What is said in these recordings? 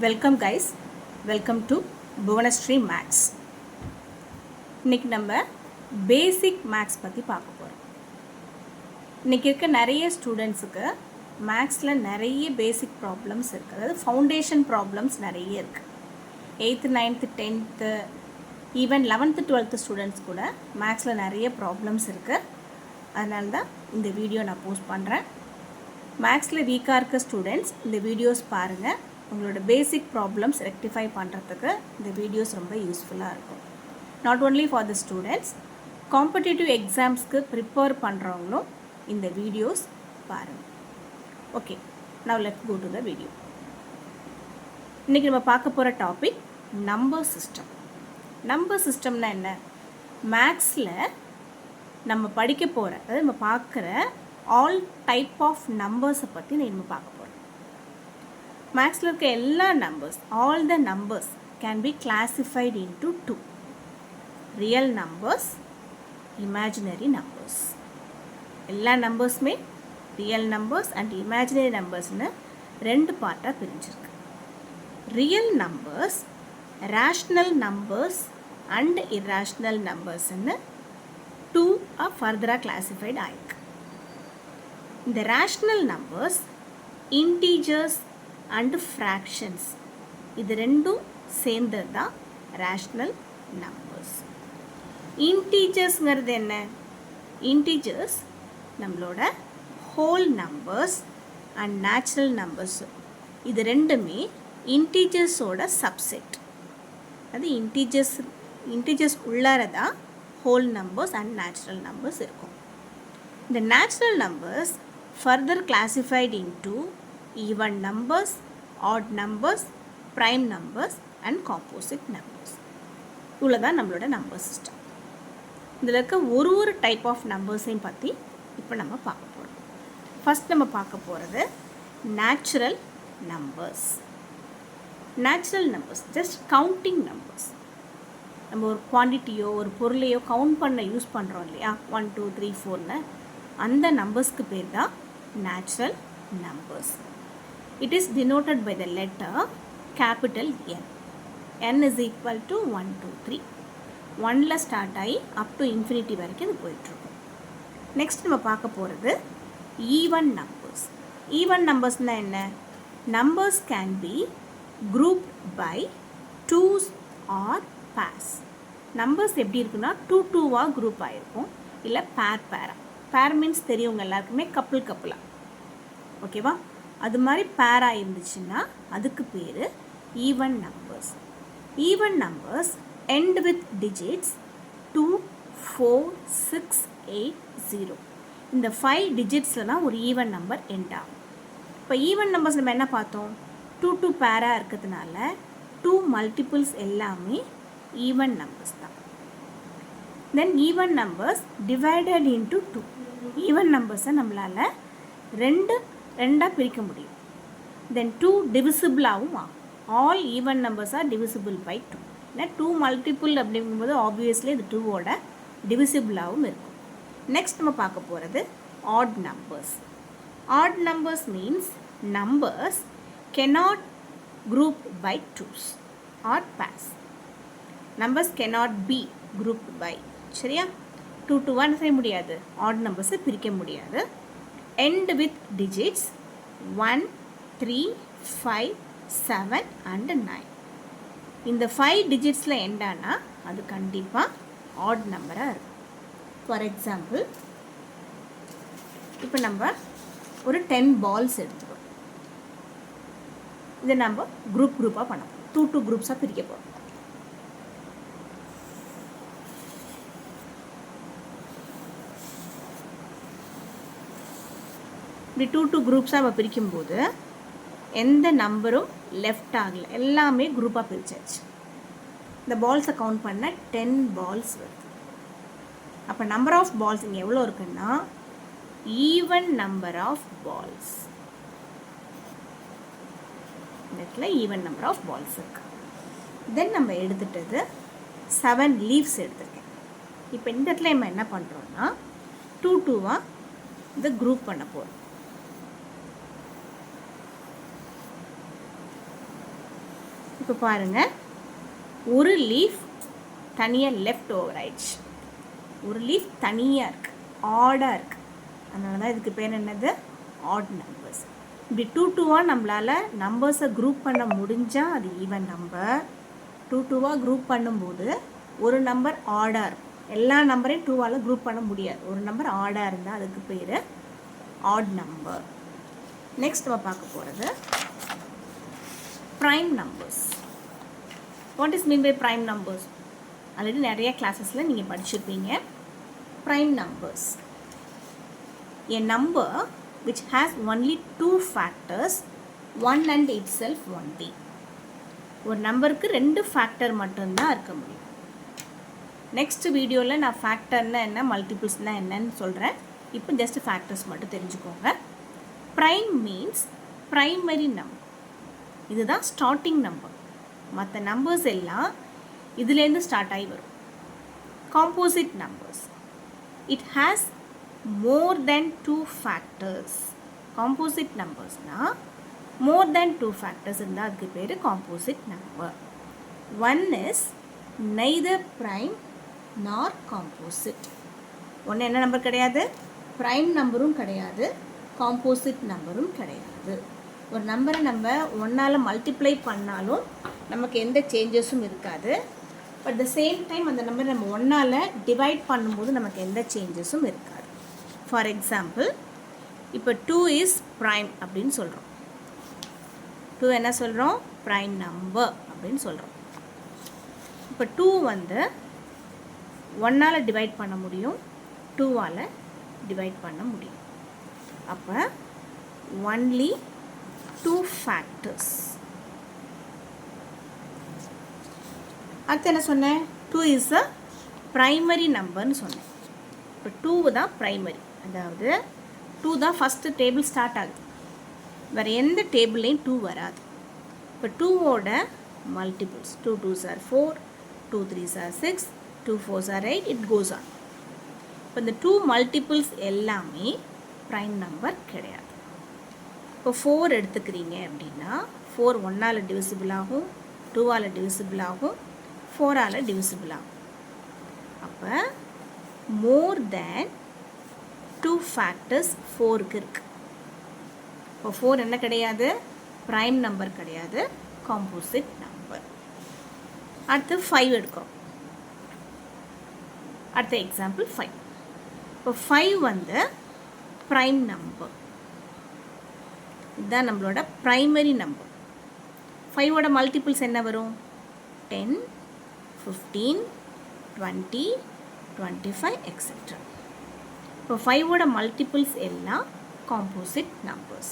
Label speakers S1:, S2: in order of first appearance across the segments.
S1: Welcome guys, welcome to Bhuvanasri maths. இன்றைக்கி நம்ம பேசிக் maths பற்றி பார்க்க போகிறோம். இன்றைக்கி இருக்க நிறைய ஸ்டூடெண்ட்ஸுக்கு மேக்ஸில் நிறைய பேசிக் ப்ராப்ளம்ஸ் இருக்குது, அதாவது ஃபவுண்டேஷன் ப்ராப்ளம்ஸ் நிறைய இருக்குது. 8th 9th 10th even 11th 12th students கூட மேக்ஸில் நிறைய ப்ராப்ளம்ஸ் இருக்குது. அதனால தான் இந்த வீடியோ நான் போஸ்ட் பண்ணுறேன். மேக்ஸில் வீக்காக இருக்க ஸ்டூடெண்ட்ஸ் இந்த வீடியோஸ் பாருங்கள். உங்களோட பேசிக் ப்ராப்ளம்ஸ் ரெக்டிஃபை பண்ணுறதுக்கு இந்த வீடியோஸ் ரொம்ப யூஸ்ஃபுல்லாக இருக்கும். Not only for the students, competitive எக்ஸாம்ஸ்க்கு ப்ரிப்பேர் பண்ணுறவங்களும் இந்த வீடியோஸ் பாருங்கள். Okay, now let's go to the video. இன்றைக்கி நம்ம பார்க்க போகிற டாபிக் நம்பர் சிஸ்டம். நம்பர் சிஸ்டம்னா என்ன? மேக்ஸில் நம்ம படிக்க போகிற, அதாவது நம்ம பார்க்குற ஆல் டைப் ஆஃப் நம்பர்ஸை பற்றி நம்ம பார்க்க போகிறோம். மேக்ஸில் இருக்க எல்லா numbers, all the numbers can be classified into two: real numbers, imaginary numbers. எல்லா நம்பர்ஸுமே ரியல் நம்பர்ஸ் அண்ட் இமேஜினரி நம்பர்ஸ்னு ரெண்டு பார்ட்டாக பிரிஞ்சிருக்கு. Real numbers, rational numbers and irrational நம்பர்ஸ்ன்னு டூ ஃபர்தராக கிளாசிஃபைட் ஆயிருக்கு. இந்த rational numbers, integers and fractions, இது ரெண்டும் சேர்ந்தது தான் ரேஷ்னல் நம்பர்ஸ். இன்டீஜர்ஸ்ங்கிறது என்ன? இன்டீஜர்ஸ் நம்மளோட whole numbers and natural numbers, இது ரெண்டுமே இன்டீஜர்ஸோட சப்செட். அது இன்டீஜர்ஸ் உள்ளார தான் whole numbers and natural numbers இருக்கும். இந்த natural numbers further classified into even numbers, odd numbers, prime numbers and composite numbers. இவ்வளோ தான் நம்மளோட நம்பர் சிஸ்டம். இதில் இருக்க ஒரு டைப் ஆஃப் நம்பர்ஸையும் பற்றி இப்போ நம்ம பார்க்க போகிறோம். ஃபஸ்ட் நம்ம பார்க்க போகிறது natural numbers. Natural numbers just counting numbers. நம்ம ஒரு குவான்டிட்டியோ ஒரு பொருளையோ கவுண்ட் பண்ண யூஸ் பண்ணுறோம் இல்லையா, 1 2 3 4ன்னு, அந்த நம்பர்ஸ்க்கு பேர் தான் natural numbers. It is denoted by the letter capital N. N is equal to 1 2 3. 1ல start ஆகி அப் டு இன்ஃபினிட்டி வரைக்கும் இது போயிட்டுருக்கும். நெக்ஸ்ட் நம்ம பார்க்க போகிறது ஈவன் நம்பர்ஸ். ஈவன் நம்பர்ஸ்னால் என்ன? Numbers can B grouped by twos or pairs. Numbers எப்படி இருக்குன்னா 2 2வாக குரூப் ஆகிருக்கும், இல்லை பேராக. பேர் மீன்ஸ் தெரியுங்க எல்லாருக்குமே, கப்புளாக, ஓகேவா? அது மாதிரி பேராக இருந்துச்சுன்னா அதுக்கு பேர் even numbers. Even numbers end with digits 2 4 6 8 0. இந்த 5 டிஜிட்ஸில் தான் ஒரு ஈவன் நம்பர் எண்ட் ஆகும். இப்போ ஈவன் நம்பர்ஸ் நம்ம என்ன பார்த்தோம்? 2 2 பேராக இருக்கிறதுனால 2 மல்டிபிள்ஸ் எல்லாமே ஈவன் நம்பர்ஸ் தான். Then even numbers divided into 2. Even நம்பர்ஸை நம்மளால் ரெண்டாக பிரிக்க முடியும். தென் 2 டிவிசிபிளாகவும் ஆகும். All even numbers are divisible by 2. ஏன்னா 2 மல்டிபிள் அப்படிங்கும்போது ஆப்வியஸ்லி இது 2வோட டிவிசிபிளாகவும் இருக்கும். நெக்ஸ்ட் நம்ம பார்க்க போகிறது odd numbers. Odd numbers means numbers cannot group by twos or pairs. Numbers cannot be grouped by, சரியா? 2 to 1 செய்ய முடியாது, ஆட் நம்பர்ஸை பிரிக்க முடியாது. end with digits 1 3 5 7 and 9. இந்த 5 டிஜிட்ஸில் எண்ட் ஆனால் அது கண்டிப்பாக ஆட் நம்பராக இருக்கும். ஃபார் எக்ஸாம்பிள், இப்போ நம்ம ஒரு 10 பால்ஸ் எடுத்துக்கிறோம். இதை நம்ம குரூப்பாக பண்ண போகிறோம். 2 2 குரூப்ஸாக பிரிக்க போகிறோம். இப்படி 2 2 குரூப்ஸாக நம்ம பிரிக்கும்போது எந்த நம்பரும் லெஃப்ட் ஆகலை, எல்லாமே குரூப்பாக பிரிச்சாச்சு. இந்த பால்ஸை கவுண்ட் பண்ண 10 பால்ஸ் வருது. அப்போ நம்பர் ஆஃப் பால்ஸ் இங்கே எவ்வளோ இருக்குன்னா ஈவன் நம்பர் ஆஃப் பால்ஸ். இந்த இடத்துல ஈவன் நம்பர் ஆஃப் பால்ஸ் இருக்கு. தென் நம்ம எடுத்துட்டது 7 லீவ்ஸ் எடுத்துருக்கேன். இப்போ இந்த இடத்துல நம்ம என்ன பண்ணுறோன்னா 2 2வாக இதை குரூப் பண்ண போகிறோம். இப்போ பாருங்கள், ஒரு லீஃப் தனியாக லெஃப்ட் ஓவர் ஆயிடுச்சு, ஒரு லீஃப் தனியாக இருக்குது, ஆடாக இருக்குது. அதனால தான் இதுக்கு பேர் என்னது, ஆட் நம்பர்ஸ். இப்படி 2 2வாக நம்மளால் நம்பர்ஸை குரூப் பண்ண முடிஞ்சால் அது ஈவன் நம்பர். 2 2வாக குரூப் பண்ணும்போது ஒரு நம்பர் ஆடாக இருக்கும். எல்லா நம்பரையும் 2வால் குரூப் பண்ண முடியாது. ஒரு நம்பர் ஆடாக இருந்தால் அதுக்கு பேர் ஆட் நம்பர். நெக்ஸ்ட் நம்ம பார்க்க போகிறது prime numbers. What is mean by prime numbers? Already நிறைய கிளாஸஸில் நீங்கள் படிச்சிருப்பீங்க. Prime numbers, a number which has only 2 factors, one and itself only. ஒரு நம்பருக்கு 2 ஃபேக்டர் மட்டும்தான் இருக்க முடியும். நெக்ஸ்ட் வீடியோவில் நான் ஃபேக்டர்னா என்ன, மல்டிபிள்ஸ்னால் என்னன்னு சொல்கிறேன். இப்போ ஜஸ்ட் ஃபேக்டர்ஸ் மட்டும் தெரிஞ்சுக்கோங்க. Prime means primary number. இதுதான் ஸ்டார்டிங் நம்பர். மற்ற நம்பர்ஸ் எல்லாம் இதுலேருந்து ஸ்டார்ட் ஆகி வரும். Composite numbers, it has more than 2 factors. Composite நம்பர்ஸ்னால் more than 2 factors இருந்தால் அதுக்கு பேர் composite number. One is neither prime nor composite. ஒன்று என்ன நம்பர் கிடையாது, ப்ரைம் நம்பரும் கிடையாது, காம்போசிட் நம்பரும் கிடையாது. ஒரு நம்பரை நம்ம 1ஆல் மல்டிப்ளை பண்ணாலும் நமக்கு எந்த சேஞ்சஸும் இருக்காது. பட் த சேம் டைம் அந்த நம்பரை நம்ம 1ஆல் டிவைட் பண்ணும்போது நமக்கு எந்த சேஞ்சஸும் இருக்காது. ஃபார் எக்ஸாம்பிள், இப்போ 2 இஸ் ப்ரைம் அப்படின்னு சொல்கிறோம். 2 என்ன சொல்கிறோம், ப்ரைம் நம்பர் அப்படின்னு சொல்கிறோம். இப்போ 2 வந்து 1ஆல் டிவைட் பண்ண முடியும், 2ஆல் டிவைட் பண்ண முடியும். அப்போ ஒன்லி 2 ஃபேக்டர்ஸ். அடுத்து என்ன சொன்னேன், 2 இஸ் அ ப்ரைமரி நம்பர்னு சொன்னேன். இப்போ 2 தான் ப்ரைமரி, அதாவது 2 தான் ஃபஸ்ட்டு டேபிள் ஸ்டார்ட் ஆகுது. வேறு எந்த டேபிள்லேயும் 2 வராது. இப்போ 2ஓட multiples 2 2s are 4, 2 3s are 6, 2 4s are 8, it goes on. இப்போ இந்த 2 மல்டிபிள்ஸ் எல்லாமே ப்ரைம் நம்பர் கிடையாது. இப்போ 4 எடுத்துக்கிறீங்க அப்படின்னா 4 1ஆல் டிவிசிபிள் ஆகும், 2ஆல் டிவிசிபிள் ஆகும், 4ஆல் டிவிசிபிள் ஆகும். அப்போ மோர் தேன் 2 ஃபேக்டர்ஸ் 4க்கு இருக்குது. இப்போ 4 என்ன கிடையாது, ப்ரைம் நம்பர் கிடையாது, காம்போசிட் நம்பர். அடுத்து 5 எடுக்கிறோம். அடுத்த எக்ஸாம்பிள் 5. இப்போ 5 வந்து ப்ரைம் நம்பர். இதுதான் நம்மளோட ப்ரைமரி நம்பர். 5ஓட மல்டிபிள்ஸ் என்ன வரும், 10, 15, 20, 25 எக்ஸெட்ரா. இப்போ 5ஓட மல்டிபிள்ஸ் எல்லாம் காம்போசிட் நம்பர்ஸ்.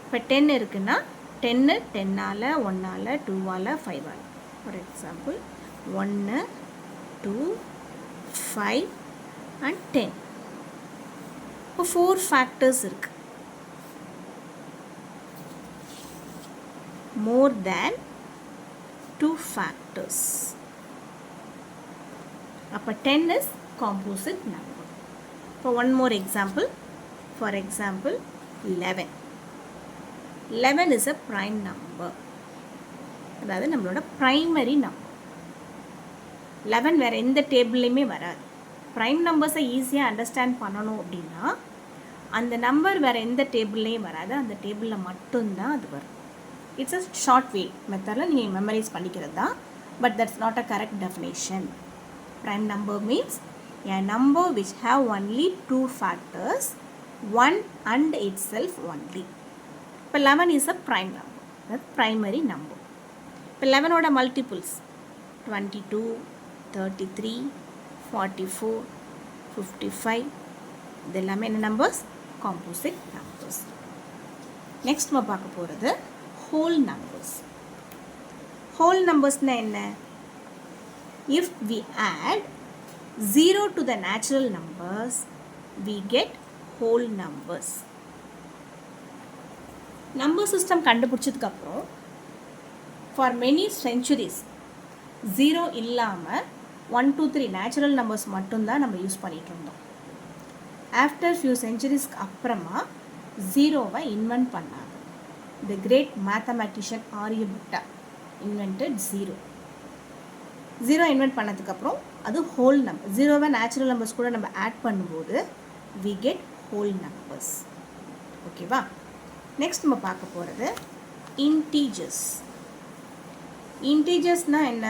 S1: இப்போ 10 இருக்குன்னா 10 10ஆல் 1ஆல் 2ஆல் 5ஆல். For example 1 2 5 and 10. இப்போ 4 ஃபேக்டர்ஸ் இருக்குது. more than 2 factors. அப்போ 10 is composite number. இப்போ one more example. For example 11. 11 is a prime number. அதாவது நம்மளோட primary number. 11 வேறு எந்த டேபிள்லையுமே வராது. ப்ரைம் நம்பர்ஸை ஈஸியாக அண்டர்ஸ்டாண்ட் பண்ணணும் அப்படின்னா அந்த நம்பர் வேறு எந்த டேபிள்லேயும் வராது, அந்த டேபிளில் மட்டும்தான் அது வரும். இட்ஸ் அ ஷார்ட் வே மெத்தடில் நீங்கள் மெமரைஸ் பண்ணிக்கிறது தான். But that's not a correct definition. Prime number means a number which have only 2 factors, one and itself only. இப்போ 11 is a prime number, that's primary number. இப்போ 11ஓட மல்டிபிள்ஸ் 22, 33, 44, 55. இது எல்லாமே என்ன numbers, composite numbers. Next நம்ம பார்க்க போகிறது whole numbers. whole numbers-னா என்ன? If we add 0 to the natural numbers, we get whole numbers. Number system கண்டுபிடிச்சதுக்கு அப்புறம் for many centuries 0 இல்லாமல் 1 2 3 நேச்சுரல் நம்பர்ஸ் மட்டும்தான் நம்ம யூஸ் பண்ணிகிட்டு இருந்தோம். ஆஃப்டர் ஃபியூ சென்ச்சுரிஸ்க்கு அப்புறமா 0வை இன்வென்ட் பண்ணாங்க. The great mathematician Aryabhata invented zero. Zero invent பண்ணதுக்கப்புறம் அது ஹோல் நம்பர். ஜீரோவை நேச்சுரல் நம்பர்ஸ் கூட நம்ம ஆட் பண்ணும்போது we get whole numbers. ஓகேவா? நெக்ஸ்ட் நம்ம பார்க்க போகிறது integers. Integersனால் என்ன?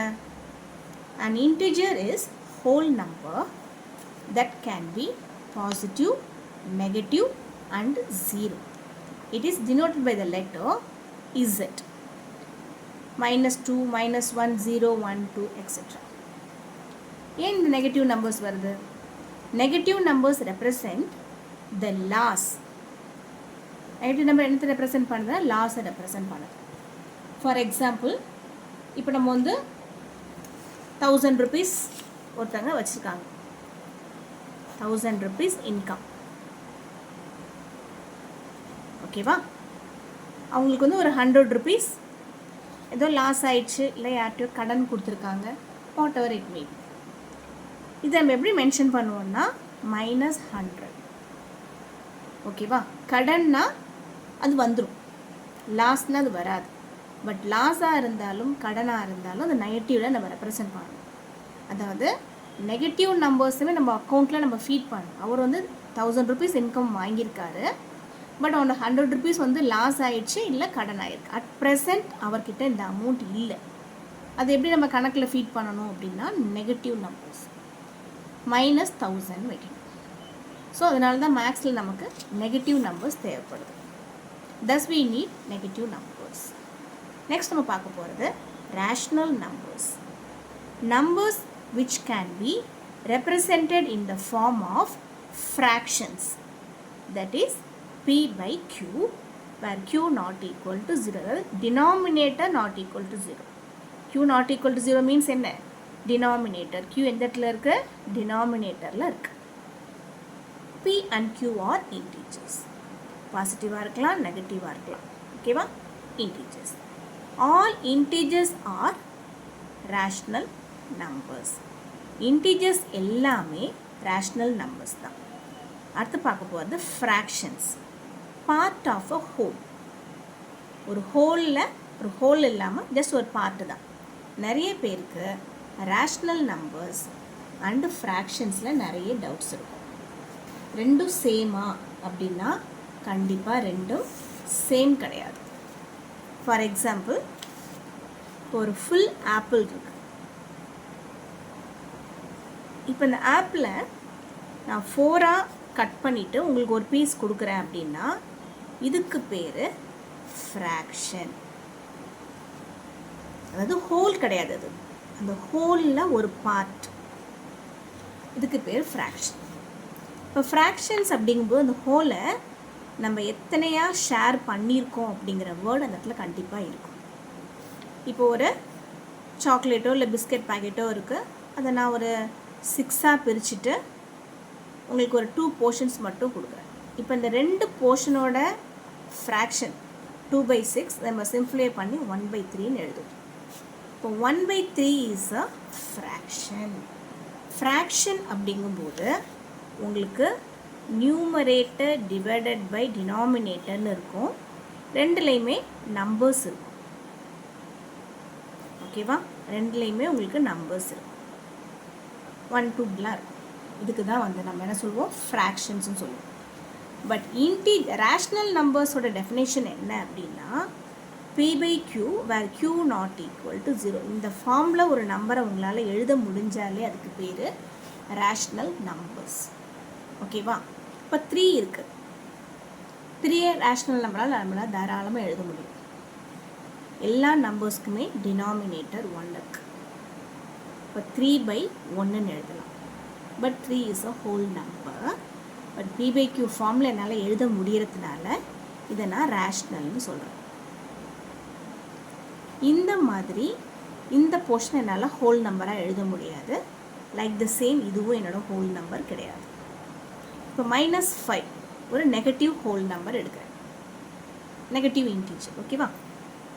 S1: An integer is whole number that can be positive, negative and zero. It is denoted by the letter z. -2, -1, 0, 1, 2, etc. ஏன் இந்த நெகட்டிவ் நம்பர்ஸ் வருது? Negative numbers represent the loss. Negative number என்னத்தை represent பண்ணுதுன்னா லாஸை represent பண்ணுது. For example, இப்போ நம்ம வந்து 1000 rupees ஒருத்தங்க வச்சுருக்காங்க. 1000 rupees இன்கம். ஓகேவா? அவங்களுக்கு வந்து ஒரு 100 rupees ஏதோ லாஸ் ஆயிடுச்சு, இல்லை யார்கிட்டயோ கடன் கொடுத்துருக்காங்க, வாட் எவர் இட் மீன். இதை நம்ம எப்படி மென்ஷன் பண்ணுவோம்னா -100. ஓகேவா? கடன்னா அது வந்துடும், லாஸ்னால் அது வராது. பட் லாஸாக இருந்தாலும் கடனாக இருந்தாலும் அந்த நெகட்டிவில் நம்ம ரெப்ரசன்ட் பண்ணணும். அதாவது நெகட்டிவ் நம்பர்ஸுமே நம்ம அக்கௌண்ட்டில் நம்ம ஃபீட் பண்ணணும். அவர் வந்து 1000 rupees இன்கம் வாங்கியிருக்காரு, பட் அவனோட 100 rupees வந்து லாஸ் ஆகிடுச்சு, இல்லை கடன் ஆகிருக்கு. அட் ப்ரெசண்ட் அவர்கிட்ட இந்த அமௌண்ட் இல்லை. அது எப்படி நம்ம கணக்கில் ஃபீட் பண்ணணும் அப்படின்னா நெகட்டிவ் நம்பர்ஸ் -1000 வைக்கணும். ஸோ அதனால தான் மேக்ஸில் நமக்கு நெகட்டிவ் நம்பர்ஸ் தேவைப்படுது. thus we need negative numbers. Next நம்ம பார்க்க போகிறது rational numbers. Numbers which can be represented in the form of fractions, that is p by q, where q not equal to 0, denominator not equal to 0. q not equal to 0 means என்ன? denominator. q எந்த இடத்துல இருக்கு? denominatorல இருக்கு. p and q are integers. பாசிட்டிவாக இருக்கலாம், நெகட்டிவாக இருக்கலாம். ஓகேவா? integers. All integers are rational numbers. integers எல்லாமே rational numbers தான். அடுத்து பார்க்க போகிறது fractions. part of a whole. ஒரு ஹோல் இல்லாமல் ஜஸ்ட் ஒரு பார்ட்டு தான். நிறைய பேருக்கு rational numbers அண்டு ஃப்ராக்ஷன்ஸில் நிறைய டவுட்ஸ் இருக்கும். ரெண்டும் சேமா அப்படின்னா கண்டிப்பாக ரெண்டும் சேம் கிடையாது. ஃபார் எக்ஸாம்பிள், ஒரு ஃபுல் ஆப்பிள் இருக்கு. இப்போ இந்த ஆப்பிளை நான் 4ஆக கட் பண்ணிவிட்டு உங்களுக்கு ஒரு பீஸ் கொடுக்குறேன் அப்படின்னா இதுக்கு பேர் ஃப்ராக்ஷன். அதாவது ஹோல் கிடையாது, அது அந்த ஹோலில் ஒரு பார்ட், இதுக்கு பேர் ஃப்ராக்ஷன். இப்போ ஃப்ராக்ஷன்ஸ் அப்படிங்கும்போது அந்த ஹோலை நம்ம எத்தனையாக ஷேர் பண்ணியிருக்கோம் அப்படிங்கிற வேர்டு அந்த இடத்துல கண்டிப்பாக இருக்கும். இப்போ ஒரு சாக்லேட்டோ இல்லை பிஸ்கட் பாக்கெட்டோ இருக்குது, அதை நான் ஒரு 6ஆக பிரிச்சுட்டு உங்களுக்கு ஒரு 2 போர்ஷன்ஸ் மட்டும் கொடுக்குறேன். இப்போ இந்த 2 போர்ஷனோட ஃப்ராக்ஷன் 2/6 நம்ம சிம்ப்ளிஃபை பண்ணி 1/3ன்னு எழுதுவோம். இப்போ 1/3 இஸ் அ ஃப்ராக்ஷன். ஃப்ராக்ஷன் அப்படிங்கும்போது உங்களுக்கு நியூமரேட்டர் டிவைடட் பை டினாமினேட்டர்னு இருக்கும். ரெண்டுலேயுமே நம்பர்ஸ் இருக்கும். ஓகேவா? ரெண்டுலேயுமே உங்களுக்கு நம்பர்ஸ் இருக்கும். 1 2லாம் இருக்கும். இதுக்கு தான் வந்து நம்ம என்ன சொல்லுவோம்? ஃப்ராக்ஷன்ஸ்னு சொல்லுவோம். பட் ரேஷ்னல் நம்பர்ஸோட டெஃபினேஷன் என்ன அப்படின்னா p/q where q not equal to 0. இந்த ஃபார்மில் ஒரு நம்பரை உங்களால் எழுத முடிஞ்சாலே அதுக்கு பேர் ரேஷ்னல் நம்பர்ஸ். ஓகேவா? இப்போ 3 இருக்குது. 3 ரேஷ்னல் நம்பரால் நம்மளால் தாராளமாக எழுத முடியும். எல்லா நம்பர்ஸ்க்குமே டினாமினேட்டர் 1 இருக்குது. இப்போ 3/1ன்னு எழுதலாம். But 3 is a whole number. But p/q ஃபார்மில் என்னால் எழுத முடியறதுனால இதை நான் ரேஷ்னல்னு சொல்கிறேன். இந்த மாதிரி இந்த போர்ஷன் என்னால் ஹோல் நம்பராக எழுத முடியாது. லைக் த சேம் இதுவும் என்னோட ஹோல் நம்பர் கிடையாது. இப்போ -5 ஒரு நெகட்டிவ் ஹோல் நம்பர் எடுக்கிறேன், நெகட்டிவ் இன்டீஜர். ஓகேவா?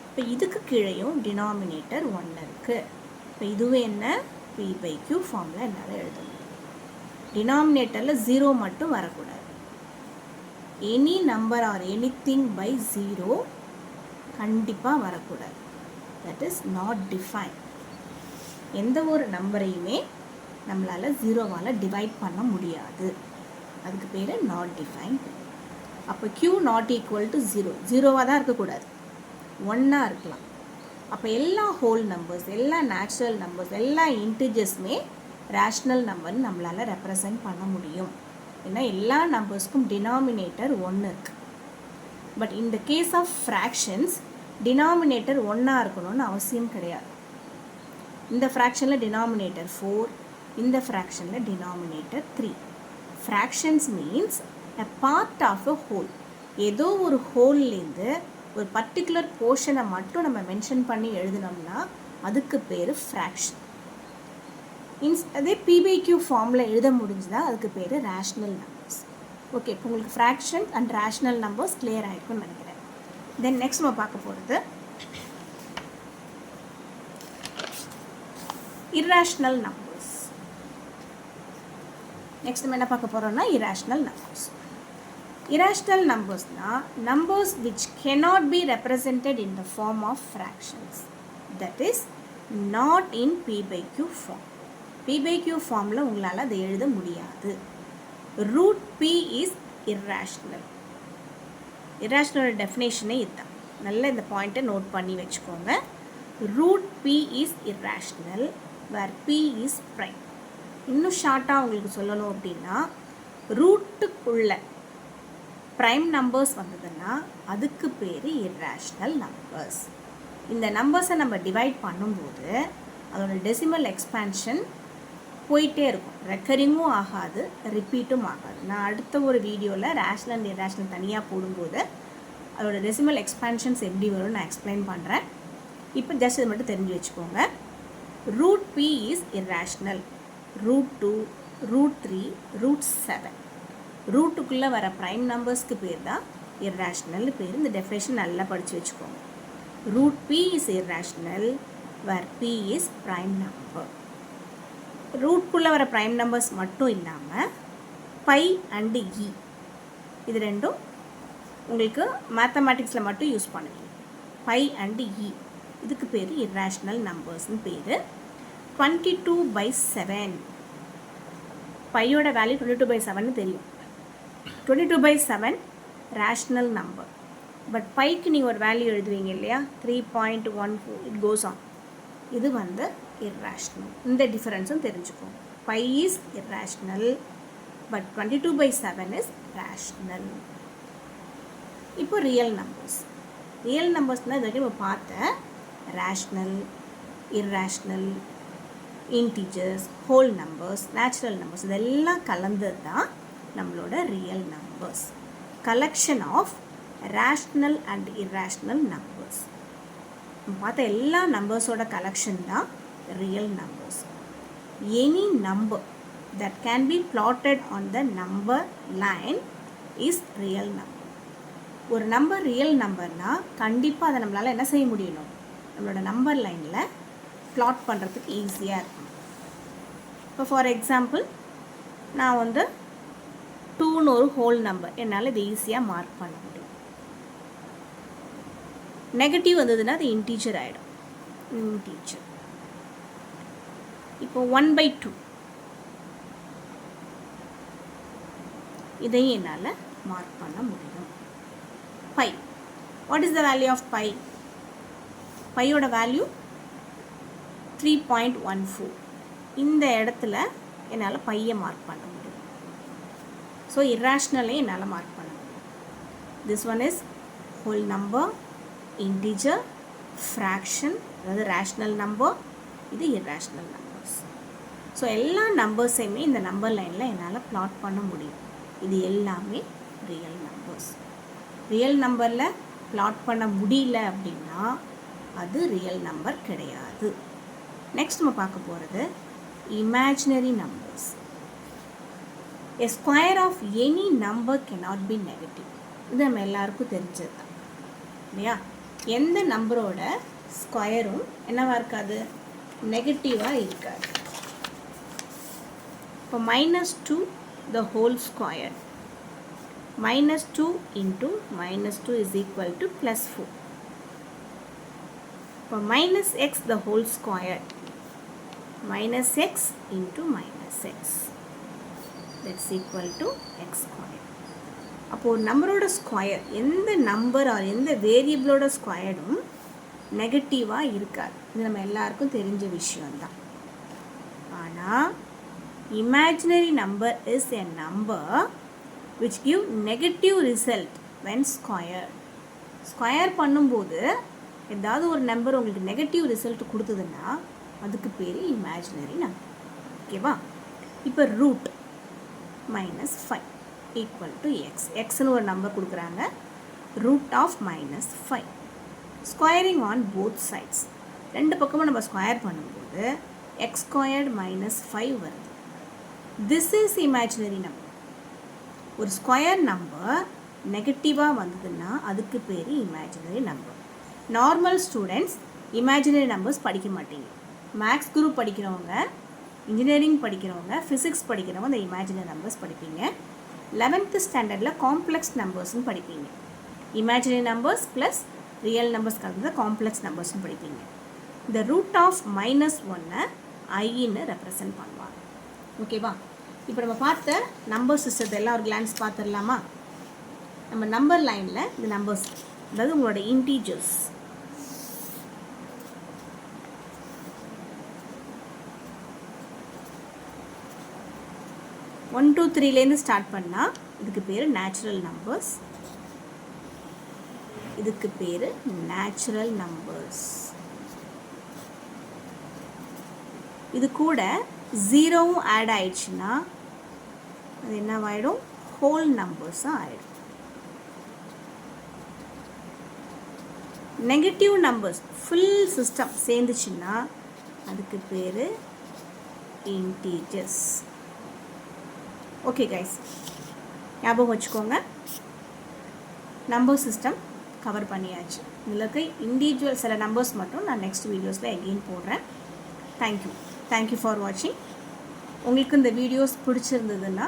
S1: இப்போ இதுக்கு கீழேயும் டினாமினேட்டர் 1 இருக்குது. இப்போ இதுவும் என்ன? p/q ஃபார்மில் என்னால் எழுத முடியும். டினாமினேட்டரில் 0 மட்டும் வரக்கூடாது. Any number or anything by 0 கண்டிப்பாக வரக்கூடாது. that is not defined. எந்த ஒரு நம்பரையுமே நம்மளால் ஜீரோவால் டிவைட் பண்ண முடியாது, அதுக்கு பேர் நாட் டிஃபைன்ட். அப்போ q not equal to zero, ஜீரோவாக தான் இருக்கக்கூடாது, ஒன்னாக இருக்கலாம். அப்போ எல்லா ஹோல் நம்பர்ஸ், எல்லா நேச்சுரல் நம்பர்ஸ், எல்லா இன்டிஜர்ஸுமே ரேஷ்னல் நம்பர்னு நம்மளால் ரெப்ரசன்ட் பண்ண முடியும். ஏன்னா எல்லா நம்பர்ஸ்க்கும் டினாமினேட்டர் ஒன்று இருக்குது. பட் இந்த கேஸ் ஆஃப் ஃப்ராக்ஷன்ஸ் டினாமினேட்டர் ஒன்னாக இருக்கணும்னு அவசியம் கிடையாது. இந்த ஃப்ராக்ஷனில் டினாமினேட்டர் 4, இந்த ஃப்ராக்ஷனில் denominator 3. Fractions means a part of a whole. ஏதோ ஒரு ஹோல்லேருந்து ஒரு பர்டிகுலர் போர்ஷனை மட்டும் நம்ம மென்ஷன் பண்ணி எழுதினோம்னா அதுக்கு பேர் ஃப்ராக்ஷன். அதே p/q ஃபார்மில் எழுத முடிஞ்சுதா அதுக்கு பேர் ரேஷ்னல் நம்பர்ஸ். ஓகே, இப்போ உங்களுக்கு fraction and rational numbers clear ஆகிருக்குன்னு நினைக்கிறேன். தென் நெக்ஸ்ட் நம்ம பார்க்க போகிறது irrational numbers. நெக்ஸ்ட் நம்ம என்ன பார்க்க போகிறோம்னா irrational numbers. Irrational numbers-னா numbers which cannot be represented in the form of fractions, that is not in p/q form. p/q ஃபார்மில் உங்களால் அதை எழுத முடியாது. root p is irrational. irrational டெஃபினேஷனே இதுதான். நல்ல இந்த பாயிண்ட்டை நோட் பண்ணி வச்சுக்கோங்க. root p is irrational where p is prime. இன்னும் ஷார்ட்டாக உங்களுக்கு சொல்லணும் அப்படின்னா ரூட்டுக்குள்ள ப்ரைம் நம்பர்ஸ் வந்ததுன்னா அதுக்கு பேர் irrational நம்பர்ஸ். இந்த நம்பர்ஸை நம்ம டிவைட் பண்ணும்போது அதோட டெசிமல் எக்ஸ்பேன்ஷன் போயிட்டே இருக்கும், ரெக்கரிங்கும் ஆகாது, ரிப்பீட்டும் ஆகாது. நான் அடுத்த ஒரு வீடியோவில் ரேஷ்னல் அண்ட் irrational தனியாக போடும்போது அதோட டெசிமல் எக்ஸ்பேன்ஷன்ஸ் எப்படி வரும்னு நான் எக்ஸ்பிளைன் பண்ணுறேன். இப்போ ஜஸ்ட் இது மட்டும் தெரிஞ்சு வச்சுக்கோங்க. root p is irrational, root 2, root 3, root 7. ரூட்டுக்குள்ளே வர ப்ரைம் நம்பர்ஸ்க்கு பேர் தான் irrational பேர். இந்த டெஃபினேஷன் நல்லா படித்து வச்சுக்கோங்க. root p is irrational where p is prime number. ரூட்டுக்குள்ளே வர ப்ரைம் நம்பர்ஸ் மட்டும் இல்லாமல் பை அண்டு இ இது ரெண்டும் உங்களுக்கு மேத்தமேட்டிக்ஸில் மட்டும் யூஸ் பண்ணுவீங்க. பை அண்டு இ இதுக்கு பேர் irrational நம்பர்ஸ்னு பேர். 22/7 பையோட வேல்யூ 22/7 தெரியும். 22/7 ரேஷ்னல் நம்பர். பட் பைக்கு நீங்கள் ஒரு வேல்யூ எழுதுவீங்க இல்லையா, 3.14, இட் கோஸ் ஆன். இது வந்து irrational. இந்த டிஃபரன்ஸும் தெரிஞ்சுக்கோங்க. Pi is irrational but 22/7 is rational. இப்போ ரியல் நம்பர்ஸ். ரியல் நம்பர்ஸ்னால் இது நம்ம பார்த்த rational, irrational, integers, whole numbers, natural numbers இதெல்லாம் கலந்தது தான் நம்மளோட real numbers. Collection of rational and irrational numbers. நம்ம பார்த்த எல்லா நம்பர்ஸோட கலெக்ஷன் தான் real numbers. Any number that can be plotted on the number line is real number. ஒரு நம்பர் ரியல் நம்பர்னால் கண்டிப்பாக அதை நம்மளால் என்ன செய்ய முடியணும், நம்மளோட நம்பர் லைனில் ப்ளாட் பண்ணுறதுக்கு ஈஸியாக இருக்கும். இப்போ ஃபார் எக்ஸாம்பிள் நான் வந்து 2ன்னு ஒரு ஹோல் நம்பர், என்னால் இது ஈஸியாக மார்க் பண்ண முடியும். நெகட்டிவ் வந்ததுன்னா அது இன்டீஜர் ஆகிடும். இன்டீஜர். இப்போ 1/2 இதையும் என்னால் மார்க் பண்ண முடியும். Pi. What is the value of pi? பையோட வேல்யூ 3.14. இந்த இடத்துல என்னால் பையை மார்க் பண்ண முடியும். ஸோ irrationally என்னால் மார்க் பண்ண முடியும். This one is whole number, integer, fraction, அதாவது ரேஷ்னல் நம்பர், இது irrational நம்பர்ஸ். ஸோ எல்லா நம்பர்ஸையுமே இந்த நம்பர் லைனில் என்னால் ப்ளாட் பண்ண முடியும். இது எல்லாமே ரியல் நம்பர்ஸ். ரியல் நம்பரில் ப்ளாட் பண்ண முடியல அப்படின்னா அது ரியல் நம்பர் கிடையாது. நெக்ஸ்ட் நம்ம பார்க்க போகிறது imaginary numbers. A square of any number cannot be negative. இது நம்ம எல்லாருக்கும் தெரிஞ்சது தான் இல்லையா. எந்த நம்பரோட ஸ்கொயரும் என்னவா இருக்காது, நெகட்டிவாக இருக்காது. இப்போ -2 the whole square, -2 into -2 is equal to +4. இப்போ minus x the whole square, minus x into minus x, that's equal to x square. அப்போது நம்பரோட ஸ்கொயர், எந்த நம்பர் ஆர் எந்த வேரியபிளோட ஸ்கொயரும் நெகட்டிவாக இருக்காது. இது நம்ம எல்லாருக்கும் தெரிஞ்ச விஷயம்தான். ஆனால் imaginary number is a number which give negative result when squared. Square பண்ணும்போது ஏதாவது ஒரு நம்பர் உங்களுக்கு நெகட்டிவ் ரிசல்ட் கொடுத்ததுன்னா அதுக்கு பேர் இமேஜினரி நம்பர். ஓகேவா? இப்போ ரூட் -5 ஈக்குவல் டு எக்ஸ். எக்ஸ்னு ஒரு நம்பர் கொடுக்குறாங்க. Root of -5. Squaring on both sides. ரெண்டு பக்கமும் நம்ம ஸ்கொயர் பண்ணும்போது எக்ஸ் ஸ்கொயர்டு -5 வருது. This is imaginary number. ஒரு ஸ்கொயர் நம்பர் நெகட்டிவாக வந்ததுன்னா அதுக்கு பேர் imaginary number. Normal students imaginary numbers படிக்க மாட்டீங்க. மேக்ஸ் குரூப் படிக்கிறவங்க, இன்ஜினியரிங் படிக்கிறவங்க, ஃபிசிக்ஸ் படிக்கிறவங்க இந்த இமேஜினரி நம்பர்ஸ் படிப்பீங்க. 11th ஸ்டாண்டர்டில் காம்ப்ளெக்ஸ் நம்பர்ஸ்னு படிப்பீங்க. Imaginary numbers plus real numbers கலந்து காம்ப்ளெக்ஸ் நம்பர்ஸ்னு படிப்பீங்க. இந்த ரூட் ஆஃப் -1 ஐன்னு ரெப்ரசன்ட் பண்ணுவாங்க. ஓகேவா? இப்போ நம்ம பார்த்த நம்பர் சிஸ்டத்தை எல்லாம் ஒரு கிளான்ஸ் பார்த்துடலாமா? நம்ம நம்பர் லைனில் இந்த நம்பர்ஸ், அதாவது உங்களோட இன்டீஜர்ஸ், ஒன் டூ த்ரீலேருந்து ஸ்டார்ட் பண்ணால் இதுக்கு பேர் நேச்சுரல் நம்பர்ஸ். இதுக்கு பேர் நேச்சுரல் நம்பர்ஸ். இது கூட ஜீரோவும் ஆட் ஆயிடுச்சுன்னா அது என்னவாயிடும்? ஹோல் நம்பர்ஸும் ஆகிடும். நெகட்டிவ் நம்பர்ஸ் ஃபுல் சிஸ்டம் சேர்ந்துச்சுன்னா அதுக்கு பேர் இன்டீஜர்ஸ். ஓகே கைஸ், ஞாபகம் வச்சுக்கோங்க. நம்பர் சிஸ்டம் கவர் பண்ணியாச்சு. இதில் இருக்க இண்டிவிஜுவல் சில நம்பர்ஸ் மட்டும் நான் நெக்ஸ்ட் வீடியோஸில் எகெயின் போடுறேன். தேங்க்யூ ஃபார் வாட்சிங். உங்களுக்கு இந்த வீடியோஸ் பிடிச்சிருந்ததுன்னா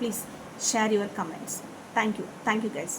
S1: please share your comments. Thank you guys.